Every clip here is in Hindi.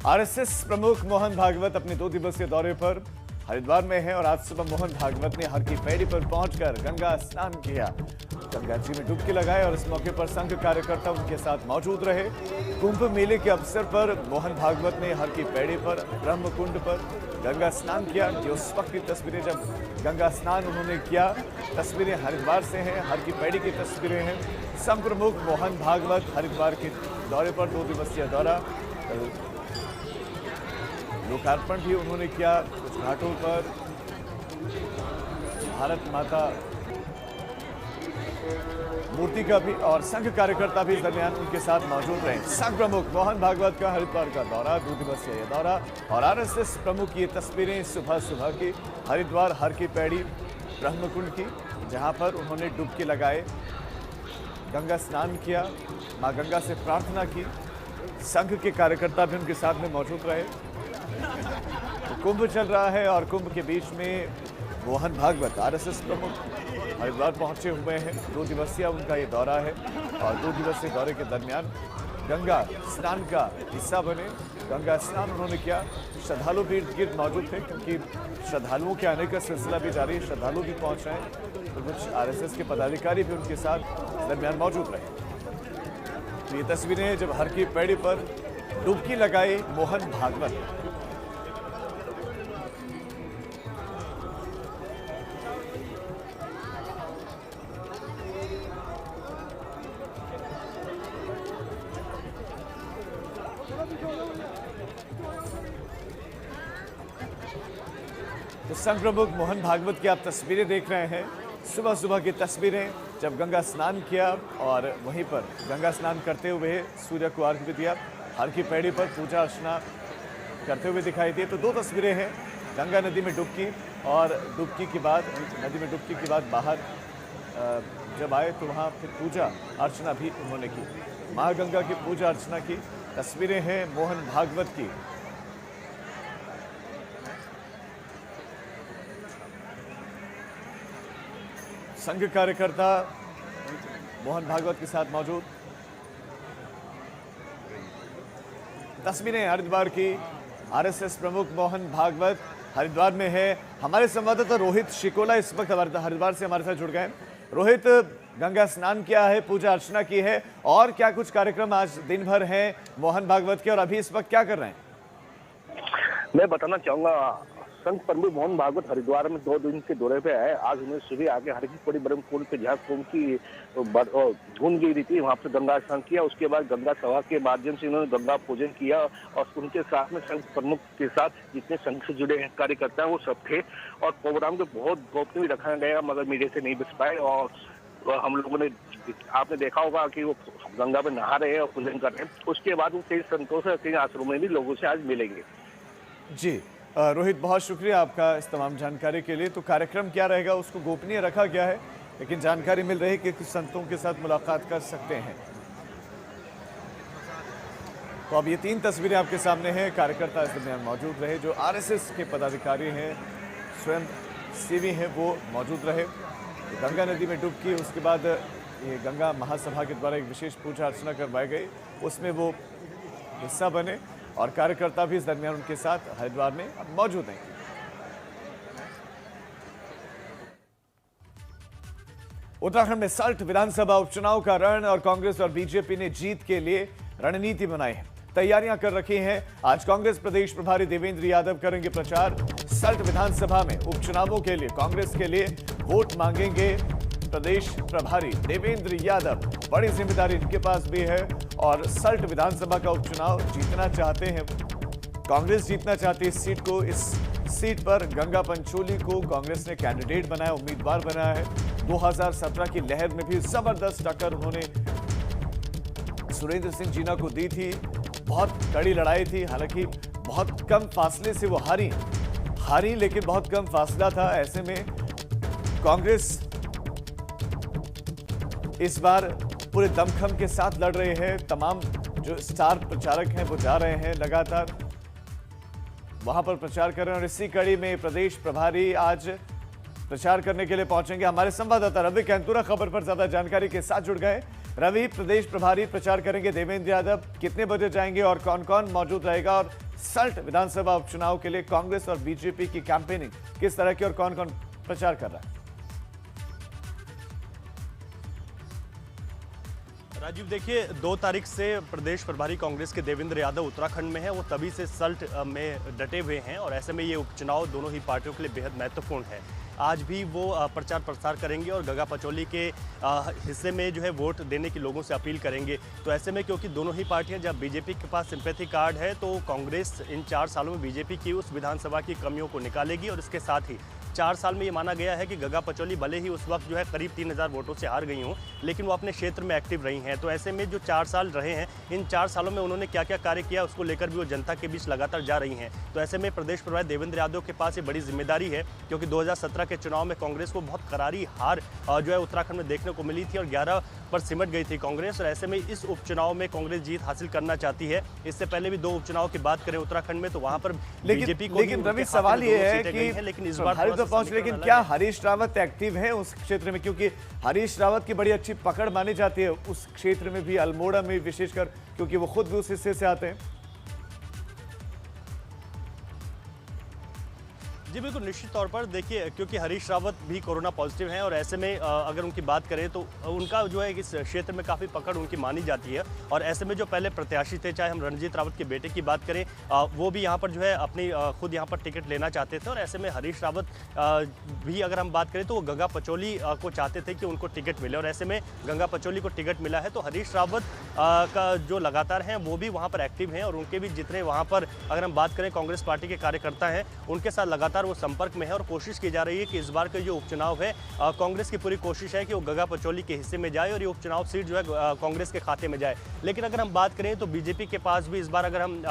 आरएसएस प्रमुख मोहन भागवत अपने 2 दिवसीय दौरे पर हरिद्वार में हैं और आज सुबह मोहन भागवत ने हर की पैड़ी पर पहुंचकर गंगा स्नान किया। गंगा जी में डुबकी लगाई और इस मौके पर संघ कार्यकर्ता उनके साथ मौजूद रहे। कुंभ मेले के अवसर पर मोहन भागवत ने हर की पैड़ी पर ब्रह्म कुंड पर गंगा स्नान किया। ये उस वक्त की तस्वीरें जब गंगा स्नान उन्होंने किया। तस्वीरें हरिद्वार से हैं, हर की पैड़ी की तस्वीरें हैं। संघ प्रमुख मोहन भागवत हरिद्वार के दौरे पर 2 दिवसीय दौरा, लोकार्पण भी उन्होंने किया कुछ घाटों पर। भारत माता मूर्ति का भी और संघ कार्यकर्ता भी इस दरमियान उनके साथ मौजूद रहे। संघ प्रमुख मोहन भागवत का हरिद्वार का दौरा, 2 दिवसीय दौरा और आरएसएस प्रमुख की ये तस्वीरें सुबह सुबह की हरिद्वार हर की पैड़ी ब्रह्मकुंड की, जहां पर उन्होंने डुबकी लगाए, गंगा स्नान किया, मां गंगा से प्रार्थना की। संघ के कार्यकर्ता भी उनके साथ में मौजूद रहे। तो कुंभ चल रहा है और कुंभ के बीच में मोहन भागवत आरएसएस प्रमुख हरिद्वार पहुंचे हुए हैं। 2 दिवसीय उनका ये दौरा है और 2 दिवसीय दौरे के दरमियान गंगा स्नान का हिस्सा बने। गंगा स्नान उन्होंने किया। श्रद्धालु भी इर्द गिर्द मौजूद थे क्योंकि श्रद्धालुओं के आने का सिलसिला भी जारी है। श्रद्धालु भी पहुंच रहे हैं तो कुछ आरएसएस के पदाधिकारी भी उनके साथ दरमियान मौजूद रहे। तो ये तस्वीरें जब हर की पैड़ी पर डुबकी लगाई मोहन भागवत। तो संघ प्रमुख मोहन भागवत की आप तस्वीरें देख रहे हैं। सुबह सुबह की तस्वीरें जब गंगा स्नान किया और वहीं पर गंगा स्नान करते हुए सूर्य को अर्घ्य भी दिया। हर की पैड़ी पर पूजा अर्चना करते हुए दिखाई दिए। तो 2 तस्वीरें हैं, गंगा नदी में डुबकी और डुबकी के बाद नदी में डुबकी के बाद बाहर जब आए तो वहाँ फिर पूजा अर्चना भी उन्होंने की, माँ गंगा की पूजा अर्चना की। तस्वीरें हैं मोहन भागवत की। संघ कार्यकर्ता मोहन भागवत के साथ मौजूद। तस्वीरें हरिद्वार की। आरएसएस प्रमुख मोहन भागवत हरिद्वार में है। हमारे संवाददाता रोहित शिकोला इस वक्त हरिद्वार से हमारे साथ जुड़ गए। रोहित, गंगा स्नान किया है, पूजा अर्चना की है और क्या कुछ कार्यक्रम आज दिन भर हैं मोहन भागवत के और अभी इस वक्त क्या कर रहे हैं? मैं बताना चाहूंगा, संघ प्रमुख मोहन भागवत हरिद्वार में 2 दिन के दौरे पे आए। आज उन्हें सुबह आके हर की पैड़ी ब्रह्मकुंड पे जहाँ कुंभ की धुन गिरी थी वहां पे गंगा स्नान किया। उसके बाद गंगा सभा के माध्यम से उन्होंने गंगा पूजन किया और उनके साथ में संघ प्रमुख के साथ जितने संघ से जुड़े कार्यकर्ता हैं वो सब थे। और प्रोग्राम को बहुत गोपनीय भी रखा गया मगर मीडिया से नहीं बच पाए। और हम लोगों ने, आपने देखा होगा कि वो गंगा में नहा रहे हैं और पूजन कर रहे हैं। उसके बाद वो कई संतों से कई आश्रमों में भी लोगों से आज मिलेंगे। जी रोहित, बहुत शुक्रिया आपका इस तमाम जानकारी के लिए। तो कार्यक्रम क्या रहेगा उसको गोपनीय रखा गया है, लेकिन जानकारी मिल रही है कि कुछ संतों के साथ मुलाकात कर सकते हैं। तो अब ये 3 तस्वीरें आपके सामने हैं। कार्यकर्ता इस दरमियान मौजूद रहे, जो आरएसएस के पदाधिकारी हैं, स्वयं सेवी हैं, वो मौजूद रहे। तो गंगा नदी में डुबकी, उसके बाद ये गंगा महासभा के द्वारा एक विशेष पूजा अर्चना करवाई गई, उसमें वो हिस्सा बने और कार्यकर्ता भी इस दरमियान उनके साथ हरिद्वार में मौजूद हैं। उत्तराखंड में सल्ट विधानसभा उपचुनाव का रण और कांग्रेस और बीजेपी ने जीत के लिए रणनीति बनाई है, तैयारियां कर रखी हैं। आज कांग्रेस प्रदेश प्रभारी देवेंद्र यादव करेंगे प्रचार। सल्ट विधानसभा में उपचुनावों के लिए कांग्रेस के लिए वोट मांगेंगे प्रदेश प्रभारी देवेंद्र यादव। बड़ी जिम्मेदारी इनके पास भी है और सल्ट विधानसभा का उपचुनाव जीतना चाहते हैं। कांग्रेस जीतना चाहती है इस सीट को। इस सीट पर गंगा पंचोली को कांग्रेस ने कैंडिडेट बनाया, उम्मीदवार बनाया है। 2017 की लहर में भी जबरदस्त टक्कर उन्होंने सुरेंद्र सिंह जीना को दी थी। बहुत कड़ी लड़ाई थी, हालांकि बहुत कम फासले से वो हारी, लेकिन बहुत कम फासला था। ऐसे में कांग्रेस इस बार पूरे दमखम के साथ लड़ रहे हैं। तमाम जो स्टार प्रचारक हैं वो जा रहे हैं, लगातार वहां पर प्रचार कर रहे हैं। और इसी कड़ी में प्रदेश प्रभारी आज प्रचार करने के लिए पहुंचेंगे। हमारे संवाददाता रवि कैंतुरा खबर पर ज्यादा जानकारी के साथ जुड़ गए। रवि, प्रदेश प्रभारी प्रचार करेंगे देवेंद्र यादव, कितने बजे जाएंगे और कौन कौन मौजूद रहेगा? और सल्ट विधानसभा उपचुनाव के लिए कांग्रेस और बीजेपी की कैंपेनिंग किस तरह की और कौन कौन प्रचार कर रहा है? राजीव, देखिए 2 तारीख से प्रदेश प्रभारी कांग्रेस के देवेंद्र यादव उत्तराखंड में है। वो तभी से सल्ट में डटे हुए हैं और ऐसे में ये उपचुनाव दोनों ही पार्टियों के लिए बेहद महत्वपूर्ण है। आज भी वो प्रचार प्रसार करेंगे और गगा पचौली के हिस्से में जो है वोट देने की लोगों से अपील करेंगे। तो ऐसे में क्योंकि दोनों ही पार्टियां, जब बीजेपी के पास सिंपैथी कार्ड है तो कांग्रेस इन 4 सालों में बीजेपी की उस विधानसभा की कमियों को निकालेगी और इसके साथ ही 4 साल में ये माना गया है कि गगा पचौली भले ही उस वक्त जो है करीब 3000 वोटों से हार गई हों, लेकिन वो अपने क्षेत्र में एक्टिव रही हैं। तो ऐसे में जो 4 साल रहे हैं, इन 4 सालों में उन्होंने क्या क्या कार्य किया उसको लेकर भी वो जनता के बीच लगातार जा रही हैं। तो ऐसे में प्रदेश प्रभारी देवेंद्र यादव के पास ये बड़ी जिम्मेदारी है, क्योंकि 2017 के चुनाव में कांग्रेस को बहुत करारी हार जो है उत्तराखंड में देखने को मिली थी और 11 पर सिमट गई थी कांग्रेस। और ऐसे में इस उपचुनाव में कांग्रेस जीत हासिल करना चाहती है। इससे पहले भी 2 उपचुनाव की बात करें उत्तराखंड में, तो वहां पर बीजेपी को, लेकिन रवि सवाल ये है कि लेकिन इस बार पहुंच, लेकिन क्या हरीश रावत एक्टिव है उस क्षेत्र में? क्योंकि हरीश रावत की बड़ी अच्छी पकड़ मानी जाती है उस क्षेत्र में भी, अल्मोड़ा में विशेषकर, क्योंकि वो खुद भी उस हिस्से से आते हैं। जी बिल्कुल, निश्चित तौर पर देखिए, क्योंकि हरीश रावत भी कोरोना पॉजिटिव हैं और ऐसे में अगर उनकी बात करें तो उनका जो है इस क्षेत्र में काफ़ी पकड़ उनकी मानी जाती है। और ऐसे में जो पहले प्रत्याशी थे, चाहे हम रणजीत रावत के बेटे की बात करें, वो भी यहाँ पर जो है अपनी खुद यहाँ पर टिकट लेना चाहते थे। और ऐसे में हरीश रावत भी अगर हम बात करें तो वो गंगा पचौली को चाहते थे कि उनको टिकट मिले और ऐसे में गंगा पचौली को टिकट मिला है। तो हरीश रावत का जो लगातार हैं वो भी वहाँ पर एक्टिव हैं और उनके भी जितने वहाँ पर अगर हम बात करें कांग्रेस पार्टी के कार्यकर्ता हैं, उनके साथ लगातार वो संपर्क में है और कोशिश की जा रही है कि इस बार का जो उपचुनाव है, कांग्रेस की पूरी कोशिश है कि वो गगा पचौली के हिस्से में जाए और ये उपचुनाव सीट जो है कांग्रेस के खाते में जाए। लेकिन अगर हम बात करें तो बीजेपी के पास भी इस बार अगर हम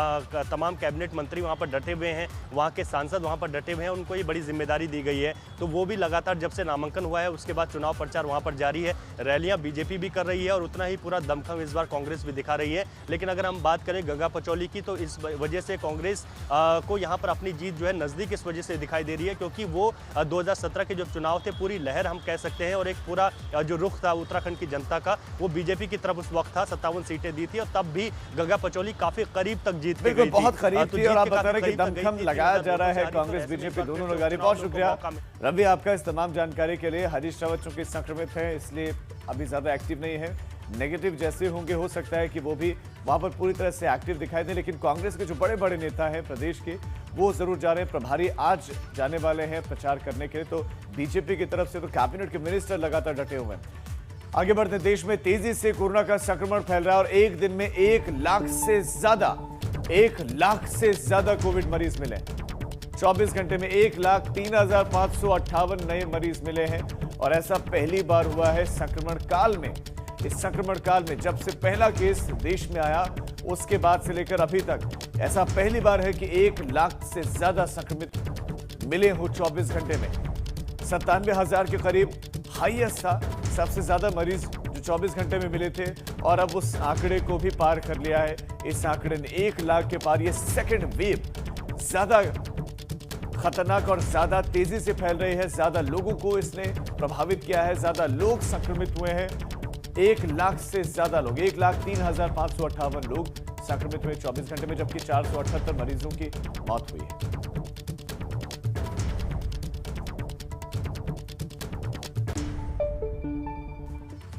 तमाम कैबिनेट मंत्री वहाँ पर डटे हुए हैं, वहाँ के सांसद वहाँ पर डटे हुए हैं, उनको ये बड़ी जिम्मेदारी दी गई है। तो वो भी लगातार जब से नामांकन हुआ है उसके बाद चुनाव प्रचार वहाँ पर जारी है। रैलियाँ बीजेपी भी कर रही है और उतना ही पूरा दमखम इस बार कांग्रेस भी दिखा रही है। लेकिन अगर हम बात करें गंगा पचौली की, तो इस वजह से कांग्रेस को यहाँ पर अपनी जीत जो है नज़दीक इस वजह से दिखाई दे रही है, क्योंकि वो 2017 के जो चुनाव थे, पूरी लहर हम कह सकते हैं और एक पूरा जो रुख था उत्तराखंड की जनता का, वो बीजेपी की तरफ उस वक्त था। 57 सीटें दी थी और तब भी गंगा पचौली काफी करीब तक जीत गई थी, बहुत करीब थी। और आप बता रहे हैं कि दमखम लगाया जा रहा है कांग्रेस बीजेपी दोनों लगातार। बहुत शुक्रिया रवि आपका इस तमाम जानकारी के लिए। हरीश रावत चूंकि संक्रमित है इसलिए अभी ज्यादा एक्टिव नहीं है, नेगेटिव जैसे होंगे हो सकता है कि वो भी वहां पर पूरी तरह से एक्टिव दिखाई दे। लेकिन कांग्रेस के जो बड़े बड़े नेता हैं प्रदेश के, वो जरूर जा रहे हैं। प्रभारी आज जाने वाले हैं प्रचार करने के लिए। तो बीजेपी की तरफ से तो कैबिनेट के मिनिस्टर लगातार डटे हुए हैं। आगे बढ़ते, देश में तेजी से कोरोना का संक्रमण फैल रहा है और एक दिन में 1 लाख से ज्यादा कोविड मरीज मिले। 24 घंटे में 1,03,558 नए मरीज मिले हैं और ऐसा पहली बार हुआ है संक्रमण काल में। इस संक्रमण काल में जब से पहला केस देश में आया उसके बाद से लेकर अभी तक ऐसा पहली बार है कि 1 लाख से ज्यादा संक्रमित मिले हो 24 घंटे में। 97,000 के करीब हाईएस्ट था, सबसे ज्यादा मरीज जो 24 घंटे में मिले थे और अब उस आंकड़े को भी पार कर लिया है। इस आंकड़े ने 1 लाख के पार। ये सेकेंड वेव ज्यादा खतरनाक और ज्यादा तेजी से फैल रही है, ज्यादा लोगों को इसने प्रभावित किया है, ज्यादा लोग संक्रमित हुए हैं। 1 लाख से ज्यादा लोग, 1,03,558 लोग संक्रमित हुए 24 घंटे में, जबकि 478 मरीजों की मौत हुई है।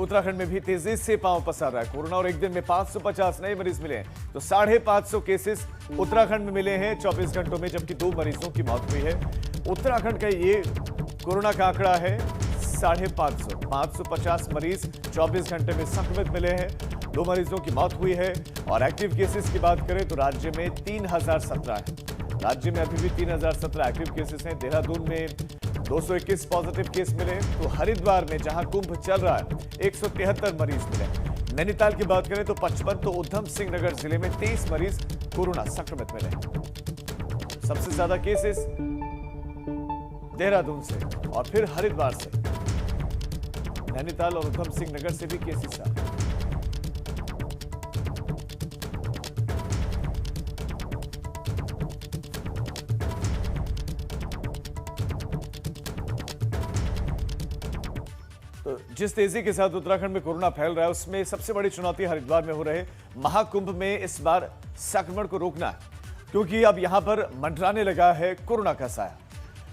उत्तराखंड में भी तेजी से पांव पसार रहा है कोरोना और एक दिन में 550 नए मरीज मिले हैं। तो 550 केसेस उत्तराखंड में मिले हैं 24 घंटों में, जबकि 2 मरीजों की मौत हुई है। उत्तराखंड का ये कोरोना का आंकड़ा है 550। 550 मरीज 24 घंटे में संक्रमित मिले हैं, 2 मरीजों की मौत हुई है। और एक्टिव केसेस की बात करें तो राज्य में 3017 है। राज्य में अभी भी 3017 एक्टिव केसेस हैं। देहरादून में 221 पॉजिटिव केस मिले। तो हरिद्वार में जहां कुंभ चल रहा है 173 मरीज मिले। नैनीताल की बात करें तो 55, तो उधम सिंह नगर जिले में 23 मरीज कोरोना संक्रमित मिले। सबसे ज्यादा केसेस देहरादून से और फिर हरिद्वार से। नैनीताल और उधम सिंह नगर से भी केसेस आए। तो जिस तेजी के साथ उत्तराखंड में कोरोना फैल रहा है उसमें सबसे बड़ी चुनौती हरिद्वार में हो रहे महाकुंभ में इस बार संक्रमण को रोकना है, क्योंकि अब यहां पर मंडराने लगा है कोरोना का साया।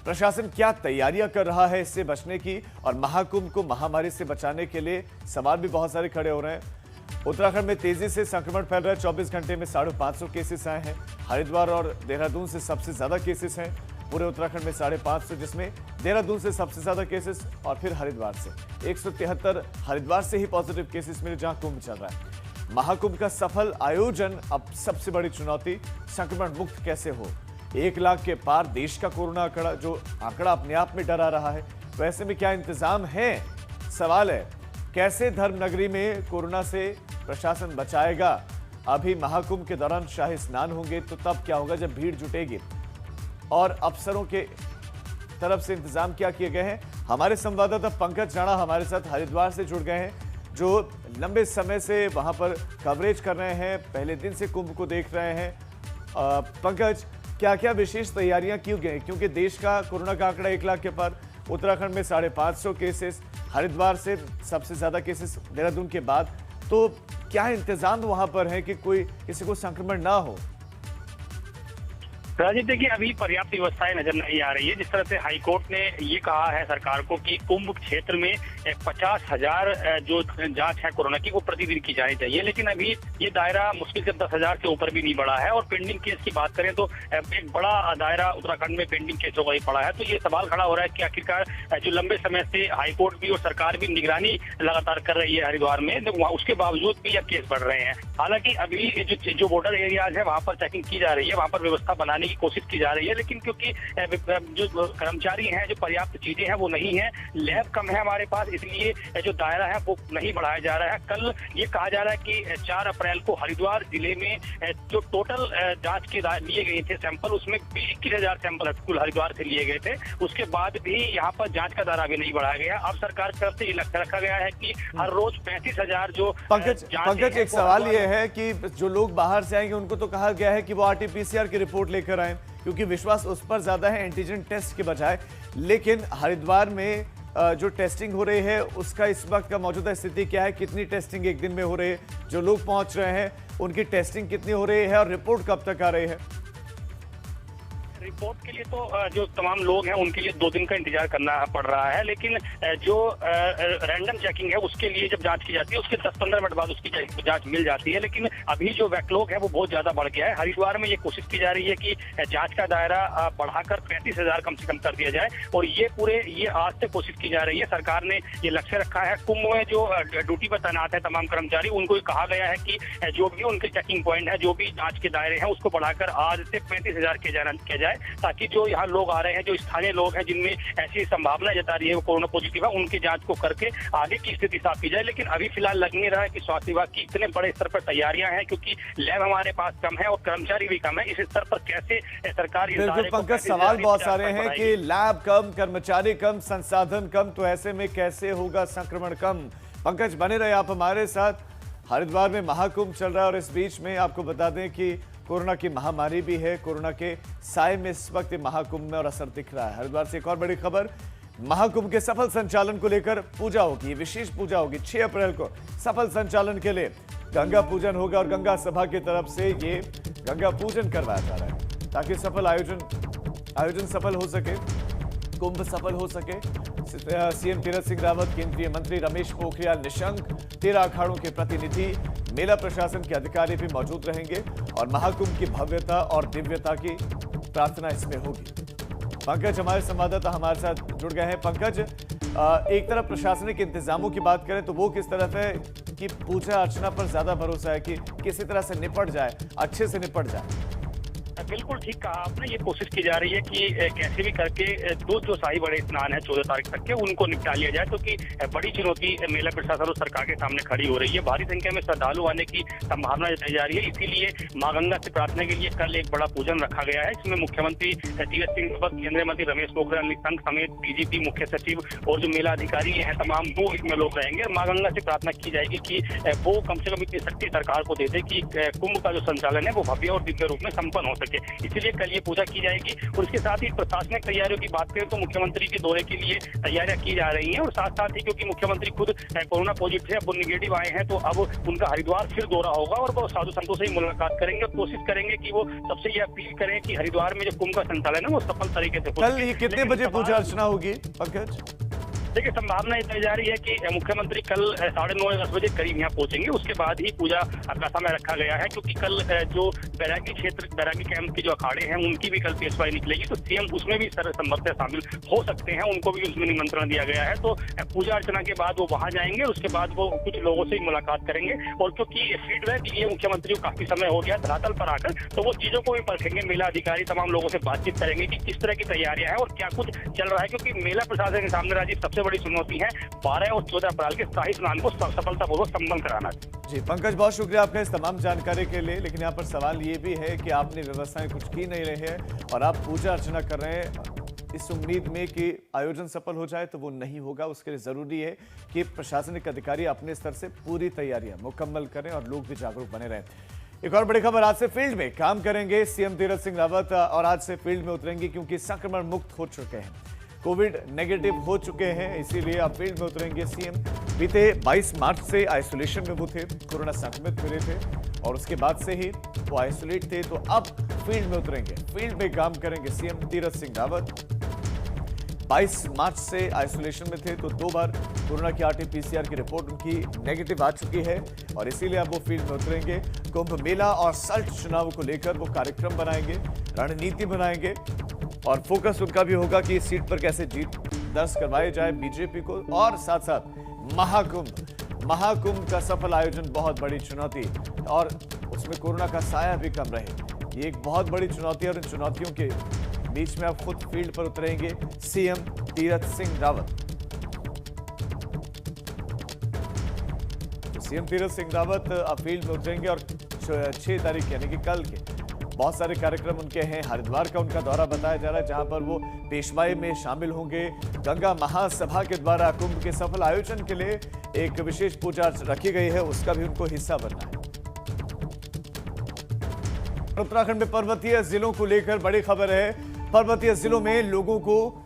प्रशासन क्या तैयारियां कर रहा है इससे बचने की, और महाकुंभ को महामारी से बचाने के लिए सवाल भी बहुत सारे खड़े हो रहे हैं। उत्तराखंड में तेजी से संक्रमण फैल रहा है। 24 घंटे में 550 केसेस आए हैं। हरिद्वार और देहरादून से सबसे ज्यादा केसेस हैं। पूरे उत्तराखंड में 550, जिसमें देहरादून से सबसे ज्यादा केसेस और फिर हरिद्वार से 173 हरिद्वार से ही पॉजिटिव केसेस मिले, जहां कुंभ चल रहा है। महाकुंभ का सफल आयोजन अब सबसे बड़ी चुनौती, संक्रमण मुक्त कैसे हो। 1 लाख के पार देश का कोरोना आंकड़ा, जो आंकड़ा अपने आप में डरा रहा है। तो ऐसे में क्या इंतजाम है? सवाल है कैसे धर्मनगरी में कोरोना से प्रशासन बचाएगा। अभी महाकुंभ के दौरान शाही स्नान होंगे तो तब क्या होगा जब भीड़ जुटेगी, और अफसरों के तरफ से इंतजाम क्या किए गए हैं। हमारे संवाददाता पंकज राणा हमारे साथ हरिद्वार से जुड़ गए हैं, जो लंबे समय से वहां पर कवरेज कर रहे हैं, पहले दिन से कुंभ को देख रहे हैं। पंकज, क्या क्या विशेष तैयारियां की गई, क्योंकि देश का कोरोना का आंकड़ा 1 लाख के पार, उत्तराखंड में 550 केसेस, हरिद्वार से सबसे ज्यादा केसेस देहरादून के बाद, तो क्या इंतजाम वहां पर है कि कोई किसी को संक्रमण ना हो। राजीव, देखिए अभी पर्याप्त व्यवस्थाएं नजर नहीं आ रही है। जिस तरह से हाईकोर्ट ने ये कहा है सरकार को कि कुंभ क्षेत्र में 50,000 जो जांच है कोरोना की वो प्रतिदिन की जानी चाहिए, लेकिन अभी ये दायरा मुश्किल से 10,000 से ऊपर भी नहीं बढ़ा है। और पेंडिंग केस की बात करें तो एक बड़ा दायरा उत्तराखंड में पेंडिंग केसों का ही पड़ा है। तो ये सवाल खड़ा हो रहा है कि आखिरकार जो लंबे समय से हाईकोर्ट भी और सरकार भी निगरानी लगातार कर रही है हरिद्वार में, उसके बावजूद भी अब केस बढ़ रहे हैं। हालांकि अभी जो बॉर्डर एरियाज है वहां पर चेकिंग की जा रही है, वहां पर व्यवस्था बनाने की कोशिश की जा रही है, लेकिन क्योंकि जो कर्मचारी हैं, जो पर्याप्त चीजें हैं वो नहीं है, लैब कम है हमारे पास, इसलिए जो दायरा है वो नहीं बढ़ाया जा रहा है। कल ये कहा जा रहा है कि 4 अप्रैल को हरिद्वार जिले में जो टोटल जांच के लिए गए थे सैंपल, उसमें 21,000 सैंपल कुल हरिद्वार से लिए गए थे। उसके बाद भी यहाँ पर जांच का दायरा भी नहीं बढ़ाया गया। अब सरकार की तरफ से ये लक्ष्य रखा गया है कि हर रोज 35,000 जो पंकज, एक सवाल ये है कि जो लोग बाहर से आएंगे उनको तो कहा गया है कि वो RT-PCR की रिपोर्ट लेकर आए, क्योंकि विश्वास उस पर ज्यादा है एंटीजन टेस्ट के बजाय। लेकिन हरिद्वार में जो टेस्टिंग हो रही है उसका इस वक्त का मौजूदा स्थिति क्या है? कितनी टेस्टिंग एक दिन में हो रही है? जो लोग पहुंच रहे हैं उनकी टेस्टिंग कितनी हो रही है और रिपोर्ट कब तक आ रही है? रिपोर्ट के लिए तो जो तमाम लोग हैं उनके लिए 2 दिन का इंतजार करना पड़ रहा है, लेकिन जो रैंडम चेकिंग है उसके लिए जब जांच की जाती है उसके 10-15 मिनट बाद उसकी जांच मिल जाती है। लेकिन अभी जो बैकलॉग है वो बहुत ज्यादा बढ़ गया है। हरिद्वार में ये कोशिश की जा रही है कि जांच का दायरा बढ़ाकर 35,000 कम से कम कर दिया जाए, और ये आज से कोशिश की जा रही है। सरकार ने ये लक्ष्य रखा है। कुंभ में जो ड्यूटी पर तैनात है तमाम कर्मचारी, उनको कहा गया है कि जो भी उनके चेकिंग पॉइंट है, जो भी जांच के दायरे हैं, उसको बढ़ाकर आज से 35,000 किया जाए, ताकि जो यहाँ लोग आ रहे हैं, जो स्थानीय लोग हैं जिनमें ऐसी संभावना जता रही है वो कोरोना पॉजिटिव है, उनकी जांच को करके आगे की स्थिति साफ की जाए। लेकिन अभी फिलहाल लग नहीं रहा है कि स्वास्थ्य विभाग की इतने बड़े स्तर पर तैयारियां हैं, क्योंकि लैब हमारे पास कम है और कर्मचारी भी कम है। इस स्तर पर कैसे सरकार बिल्कुल पंकज, सवाल बहुत सारे हैं कि लैब कम, कर्मचारी कम, संसाधन कम, तो ऐसे में कैसे होगा संक्रमण कम। पंकज, बने रहे आप हमारे साथ। हरिद्वार में महाकुंभ चल रहा है और इस बीच में आपको बता दें कि कोरोना की महामारी भी है। कोरोना के साए में इस वक्त महाकुंभ में और असर दिख रहा है। हरिद्वार से एक और बड़ी खबर, महाकुंभ के सफल संचालन को लेकर पूजा होगी, विशेष पूजा होगी। 6 अप्रैल को सफल संचालन के लिए गंगा पूजन होगा और गंगा सभा की तरफ से ये गंगा पूजन करवाया जा रहा है, ताकि सफल आयोजन सफल हो सके, कुंभ सफल हो सके। सीएम तीरथ सिंह रावत, केंद्रीय मंत्री रमेश पोखरियाल निशंक, 13 अखाड़ों के प्रतिनिधि, मेला प्रशासन के अधिकारी भी मौजूद रहेंगे और महाकुंभ की भव्यता और दिव्यता की प्रार्थना इसमें होगी। पंकज, हमारे संवाददाता हमारे साथ जुड़ गए हैं। पंकज, एक तरफ प्रशासनिक इंतजामों की बात करें तो वो किस तरफ है कि पूजा अर्चना पर ज्यादा भरोसा है कि किसी तरह से निपट जाए, अच्छे से निपट जाए? बिल्कुल ठीक कहा आपने। ये कोशिश की जा रही है कि कैसे भी करके जो शाही बड़े स्नान है 14 तारीख तक के, उनको निपटा लिया जाए, क्योंकि बड़ी चुनौती मेला प्रशासन और सरकार के सामने खड़ी हो रही है। भारी संख्या में श्रद्धालु आने की संभावना जताई जा रही है, इसीलिए मां गंगा से प्रार्थना के लिए कल एक बड़ा पूजन रखा गया है। इसमें मुख्यमंत्री तीरथ सिंह रावत, केंद्रीय मंत्री रमेश पोखरियाल निशंक समेत डीजीपी, मुख्य सचिव और जो मेला अधिकारी हैं तमाम, वो इसमें लोग रहेंगे। मां गंगा से प्रार्थना की जाएगी कि वो कम से कम इतनी शक्ति सरकार को दे दे कि कुंभ का जो संचालन है वो भव्य और दिव्य रूप में संपन्न हो सके, इसीलिए कल ये पूजा की जाएगी। और इसके साथ ही प्रशासनिक तैयारियों की बात करें तो मुख्यमंत्री के दौरे के लिए तैयारियां की जा रही हैं, और साथ साथ ही क्योंकि मुख्यमंत्री खुद कोरोना पॉजिटिव थे, अब वो निगेटिव आए हैं, तो अब उनका हरिद्वार फिर दौरा होगा और वो साधु संतों से ही मुलाकात करेंगे और कोशिश करेंगे कि वो सबसे ये अपील करें कि हरिद्वार में जो कुंभ का संचालन है वो सफल तरीके से हो। कल ये कितने बजे पूजा अर्चना होगी पंकज? देखिए, संभावना ये तय जा रही है कि मुख्यमंत्री कल 9:30-10 बजे करीब यहाँ पहुंचेंगे, उसके बाद ही पूजा का समय रखा गया है, क्योंकि कल जो बैरागी क्षेत्र, बैरागी कैंप के जो अखाड़े हैं उनकी भी कल पेशवाई निकलेगी, तो सीएम उसमें भी सर्वसम्मति शामिल हो सकते हैं, उनको भी उसमें निमंत्रण दिया गया है। तो पूजा अर्चना के बाद वो वहां जाएंगे, उसके बाद वो कुछ लोगों से मुलाकात करेंगे, और क्योंकि फीडबैक लिए मुख्यमंत्री को काफी समय हो गया धरातल पर आकर, तो वो चीजों को भी परखेंगे, मेला अधिकारी तमाम लोगों से बातचीत करेंगे कि किस तरह की तैयारियां हैं और क्या कुछ चल रहा है, क्योंकि मेला प्रशासन के सामने राजीव सबसे बड़ी चुनौती है 12 और 14 अप्रैल के शाही स्नान को सफलतापूर्वक संपन्न कराना। जी पंकज, बहुत शुक्रिया आपका इस तमाम जानकारी के लिए। लेकिन यहाँ पर सवाल ये भी है कि आपने व्यवस्थाएं कुछ की नहीं रही है और आप पूजा अर्चना कर रहे हैं इस उम्मीद में कि आयोजन सफल हो जाए, तो वो नहीं होगा। उसके लिए जरूरी है कि प्रशासनिक अधिकारी अपने स्तर से पूरी तैयारियां मुकम्मल करें और लोग भी जागरूक बने रहें। एक और बड़ी खबर, आज से फील्ड में काम करेंगे सीएम तीरथ सिंह रावत, और आज से फील्ड में उतरेंगे क्योंकि संक्रमण मुक्त हो चुके हैं, कोविड नेगेटिव हो चुके हैं, इसीलिए अब फील्ड में उतरेंगे सीएम। बीते 22 मार्च से आइसोलेशन में वो थे, कोरोना संक्रमित मिले थे और उसके बाद से ही वो आइसोलेट थे, तो अब फील्ड में उतरेंगे, फील्ड में काम करेंगे सीएम तीरथ सिंह रावत। 22 मार्च से आइसोलेशन में थे, तो 2 बार कोरोना की आरटी-पीसीआर की रिपोर्ट उनकी नेगेटिव आ चुकी है और इसीलिए अब वो फील्ड में उतरेंगे। कुंभ मेला और सल्ट चुनाव को लेकर वो कार्यक्रम बनाएंगे, रणनीति बनाएंगे और फोकस उनका भी होगा कि इस सीट पर कैसे जीत दर्ज करवाई जाए बीजेपी को, और साथ साथ महाकुंभ का सफल आयोजन बहुत बड़ी चुनौती और उसमें कोरोना का साया भी कम रहे, ये एक बहुत बड़ी चुनौती है। और इन चुनौतियों के बीच में अब खुद फील्ड पर उतरेंगे सीएम तीरथ सिंह रावत। तो सीएम तीरथ सिंह रावत अब फील्ड में उतरेंगे और 6 तारीख यानी कि कल के बहुत सारे कार्यक्रम उनके हैं। हरिद्वार का उनका दौरा बताया जा रहा है, जहां पर वो पेशवाई में शामिल होंगे। गंगा महासभा के द्वारा कुंभ के सफल आयोजन के लिए एक विशेष पूजा रखी गई है, उसका भी उनको हिस्सा बनना है। उत्तराखंड में पर्वतीय जिलों को लेकर बड़ी खबर है। पर्वतीय जिलों में लोगों को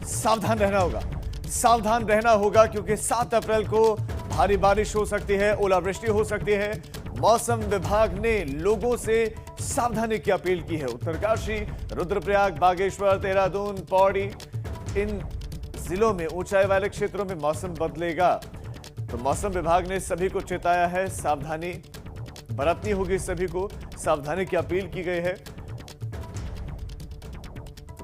सावधान रहना होगा क्योंकि 7 अप्रैल को भारी बारिश हो सकती है, ओलावृष्टि हो सकती है। मौसम विभाग ने लोगों से सावधानी की अपील की है। उत्तरकाशी, रुद्रप्रयाग, बागेश्वर, देहरादून, पौड़ी, इन जिलों में ऊंचाई वाले क्षेत्रों में मौसम बदलेगा, तो मौसम विभाग ने सभी को चेताया है, सावधानी बरतनी होगी, सभी को सावधानी की अपील की गई है।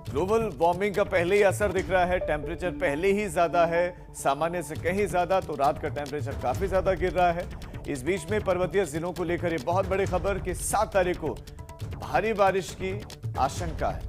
ग्लोबल वार्मिंग का पहले ही असर दिख रहा है, टेम्परेचर पहले ही ज्यादा है, सामान्य से कहीं ज्यादा, तो रात का टेम्परेचर काफी ज्यादा गिर रहा है। इस बीच में पर्वतीय जिलों को लेकर ये बहुत बड़ी खबर कि 7 तारीख को भारी बारिश की आशंका है।